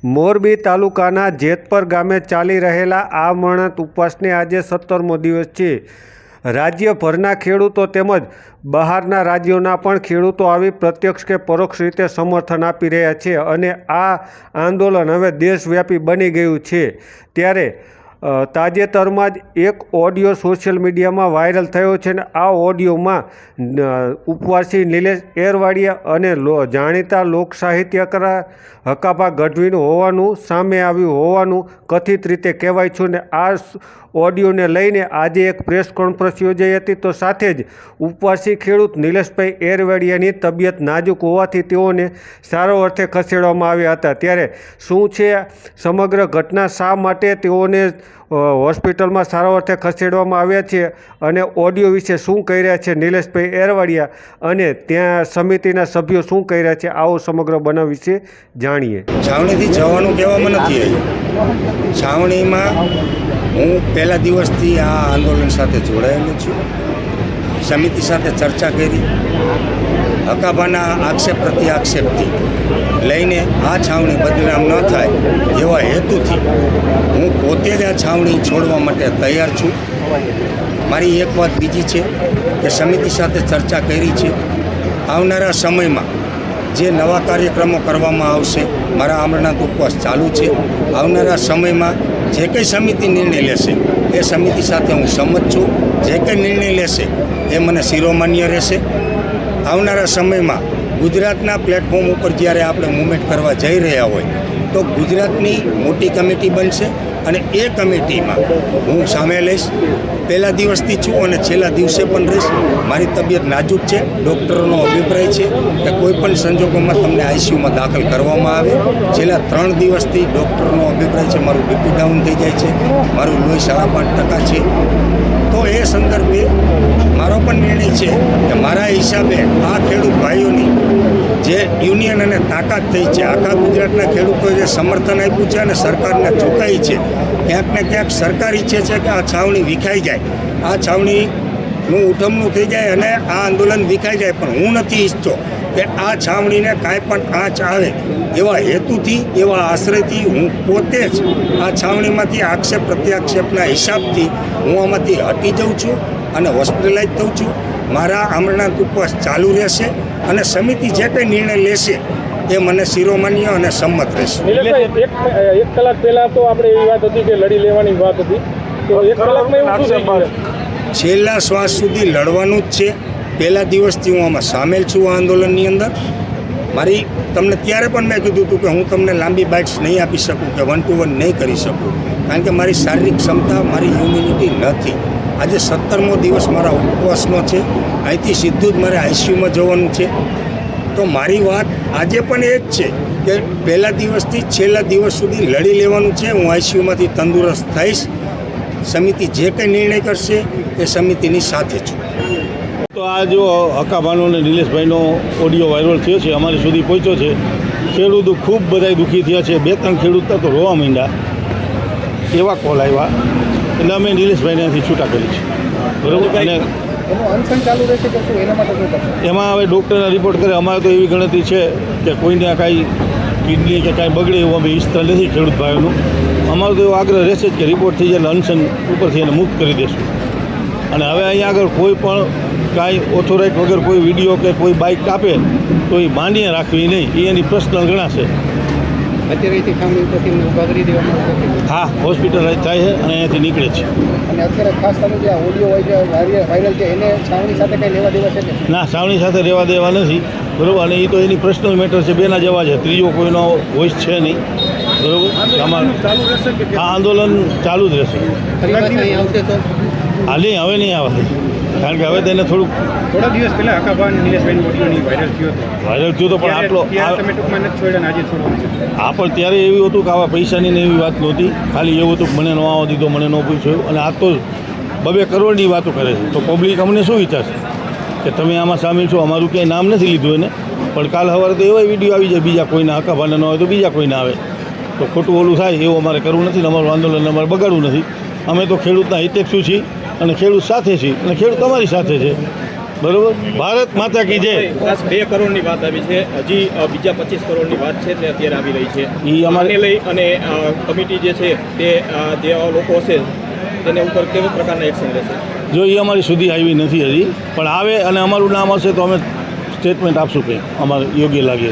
મોરબી તાલુકાના જેતપર ગામે ચાલી રહેલા આ મરણત ઉપવાસને આજે 17મો દિવસ છે। રાજ્યભરના ખેડૂતો તેમજ બહારના રાજ્યોના પણ ખેડૂતો આવી પ્રત્યક્ષ કે પરોક્ષ રીતે સમર્થન આપી રહ્યા છે અને આ આંદોલન હવે દેશવ્યાપી બની ગયું છે। ત્યારે તાજેતરમાં જ એક ઓડિયો સોશિયલ મીડિયામાં વાયરલ થયો છે અને આ ઓડિયોમાં ઉપવાસી નિલેશ એરવાડિયા અને જાણીતા લોક સાહિત્યકાર હકાભા ગઢવીનું હોવાનું સામે આવ્યું હોવાનું કથિત રીતે કહેવાય છે અને આ ઓડિયોને લઈને આજે એક પ્રેસ કોન્ફરન્સ યોજાઈ હતી। તો સાથે જ ઉપવાસી ખેડૂત નિલેશભાઈ એરવાડિયાની તબિયત નાજુક હોવાથી તેઓને સારો અર્થે ખસેડવામાં આવ્યા હતા। ત્યારે શું છે સમગ્ર ઘટના, શા માટે તેઓને હોસ્પિટલમાં સારો અર્થે ખસેડવામાં આવ્યા છે અને ઓડિયો વિશે શું કહી રહ્યા છે નિલેશભાઈ એરવાડિયા અને ત્યાં સમિતિના સભ્યો શું કહી રહ્યા છે, આવો સમગ્ર બનાવ વિશે જાણીએ। છાવણીથી જવાનું કહેવામાં નથી આવ્યું। છાવણીમાં હું પહેલા દિવસથી આ આંદોલન સાથે જોડાયેલો છું। સમિતિ સાથે ચર્ચા કરી, હકાભાના આક્ષેપ પ્રતિ આક્ષેપથી લઈને આ છાવણી બદનામ ન થાય એવા હેતુથી હું પોતે જ આ છાવણી છોડવા માટે તૈયાર છું। મારી એક વાત બીજી છે કે સમિતિ સાથે ચર્ચા કરી છે, આવનારા સમયમાં જે નવા કાર્યક્રમો કરવામાં આવશે, મારા અમરનાથ ઉપવાસ ચાલુ છે, આવનારા સમયમાં જે કંઈ સમિતિ નિર્ણય લેશે એ સમિતિ સાથે હું સંમત છું। જે કંઈ નિર્ણય લેશે એ મને શિરોમાન્ય રહેશે। આવનારા સમયમાં ગુજરાતના પ્લેટફોર્મ ઉપર જ્યારે આપણે મૂવમેન્ટ કરવા જઈ રહ્યા હોય તો ગુજરાતની મોટી કમિટી બનશે અને એ કમિટીમાં હું સામે લઈશ। પહેલા દિવસથી છું અને છેલ્લા દિવસે પણ રહીશ। મારી તબિયત નાજુક છે, ડૉક્ટરોનો અભિપ્રાય છે કે કોઈપણ સંજોગોમાં તમને આઈસીયુમાં દાખલ કરવામાં આવે। છેલ્લા 3 દિવસથી ડૉક્ટરનો અભિપ્રાય છે મારું બીપી ડાઉન થઈ જાય છે, મારું લોહી 5.5% છે। તો એ સંદર્ભે મારો પણ નિર્ણય છે કે મારા હિસાબે આ ખેડૂત ભાઈઓની જે યુનિયન અને તાકાત થઈ છે, આખા ગુજરાતના ખેડૂતોએ જે સમર્થન આપ્યું છે અને સરકારને ઝુકાઈ છે, ક્યાંક ને ક્યાંક સરકાર ઈચ્છે છે કે આ છાવણી વિખાઈ જાય, આ છાવણીનું ઉઠમણું થઈ જાય અને આ આંદોલન વિખાઈ જાય। પણ હું નથી ઈચ્છતો કે આ છાવણીને કાંઈ પણ આંચ આવે એવા હેતુથી, એવા આશ્રયથી હું પોતે જ આ છાવણીમાંથી આક્ષેપ પ્રત્યાક્ષેપના હિસાબથી હું આમાંથી હટી જાઉં છું અને હોસ્પિટલાઇઝ થઉં છું। મારા અમરનાથ ઉપવાસ ચાલુ રહેશે અને સમિતિ જે કંઈ નિર્ણય લેશે એ મને શિરોમાન્ય અને સંમત રહેશે। એક કલાક પહેલા તો આપણે એવી વાત હતી કે લડી લેવાની વાત હતી, તો 1 કલાકમાં એવું શું થઈ ગયું? છેલ્લા શ્વાસ સુધી લડવાનું જ છે। પહેલા દિવસથી હું આમાં સામેલ છું આ આંદોલનની અંદર। મારી તમને ત્યારે પણ મેં કીધું હતું કે હું તમને લાંબી બાઇટ્સ નહીં આપી શકું કે 1 to 1 નહીં કરી શકું, કારણ કે મારી શારીરિક ક્ષમતા, મારી ઇમ્યુનિટી નથી। આજે 17મો દિવસ મારા ઉપવાસનો છે, અહીંથી સીધું જ મારે આઈસીયુમાં જવાનું છે। તો મારી વાત આજે પણ એ જ છે કે પહેલા દિવસથી છેલ્લા દિવસ સુધી લડી લેવાનું છે। હું આઈસીયુમાંથી તંદુરસ્ત થઈશ। સમિતિ જે કંઈ નિર્ણય કરશે એ સમિતિની સાથે છું। તો આ જો હકાભાનો અને નિલેશભાઈનો ઓડિયો વાયરલ થયો છે, અમારી સુધી પહોંચ્યો છે। ખેડૂતો ખૂબ બધા દુઃખી થયા છે, 2-3 ખેડૂત તો રોવા માંડ્યા, એવા કોલ આવ્યા એટલે અમે નિલેશભાઈને અહીંથી છૂટા કરી છે, બરાબર। અને એમાં હવે ડૉક્ટરના રિપોર્ટ કરે, અમારે તો એવી ગણતરી છે કે કોઈને કાંઈ કિડની કે કાંઈ બગડે એવું અમે ઈચ્છતા નથી ખેડૂત ભાઈઓનું। અમારો તો એવો આગ્રહ રહેશે જ કે રિપોર્ટ થઈ જાય એટલે અનશન ઉપરથી એને મુક્ત કરી દેશું। અને હવે અહીંયા આગળ કોઈ પણ કાંઈ ઓથોરાઇટ વગર કોઈ વિડીયો કે કોઈ બાઇક આપે તો એ માન્ય રાખવી નહીં, એ એની પર્સનલ ગણાશે। હા, હોસ્પિટલાઇઝ થાય છે અને અહીંયાથી નીકળે છે। અને અત્યારે ખાસ તમે જે ઓડિયો વાયરલ છે એને છાવણી સાથે કંઈ લેવા દેવા છે? ના, છાવણી સાથે રહેવા દેવા નથી, બરાબર। અને એ તો એની પર્સનલ મેટર છે, બેના જવા છે, ત્રીજો કોઈનો વોઇસ છે નહીં, બરાબર। અમારું આ આંદોલન ચાલુ જ રહેશે। હા, નહીં, હવે નહીં આવે, કારણ કે હવે તેને થોડા દિવસ પહેલાં હકાભા નિલેશભાઈની ઓડિયોની વાયરલ થયો તો પણ આટલો તમે ટૂંકમાં નથી છોડ્યા, આજે છોડવાનું છે? હા, પણ ત્યારે એવું હતું કે આવા પૈસાની ને એવી વાત નહોતી, ખાલી એવું હતું કે મને ન આવવા દીધો, મને ન પૂછ્યું। અને આ તો 2 કરોડની વાતો કરે છે, તો પબ્લિક અમને શું વિચારશે કે તમે આમાં સામેલ છો? અમારું ક્યાંય નામ નથી લીધું એને, પણ કાલ સવારે તો એવા વિડીયો આવી જાય બીજા કોઈના હકાભાને ન હોય તો બીજા કોઈને આવે, તો ખોટું ઓલું થાય એવું અમારે કરવું નથી ને અમારું આંદોલન અમારે બગાડવું નથી। અમે તો ખેડૂતના હિતેક્ષુ છીએ અને ખેડૂત સાથે છીએ અને ખેડૂત અમારી સાથે છે, બરોબર, ભારત માતા કી જય. ખાસ 2 કરોડની વાત આવી છે, હજી બીજા 25 કરોડની વાત છે તે અત્યારે આવી રહી છે. ઈ અમારે- આને લઈ અને કમિટી જે છે તે જે લોકો હશે તેને ઉપર કેવા પ્રકારના એક્શન લેશે? જો એ અમારી સુધી આવી નથી હજી, પણ આવે અને અમારું નામ હશે તો અમે સ્ટેટમેન્ટ આપશું કંઈક અમારે યોગ્ય લાગે.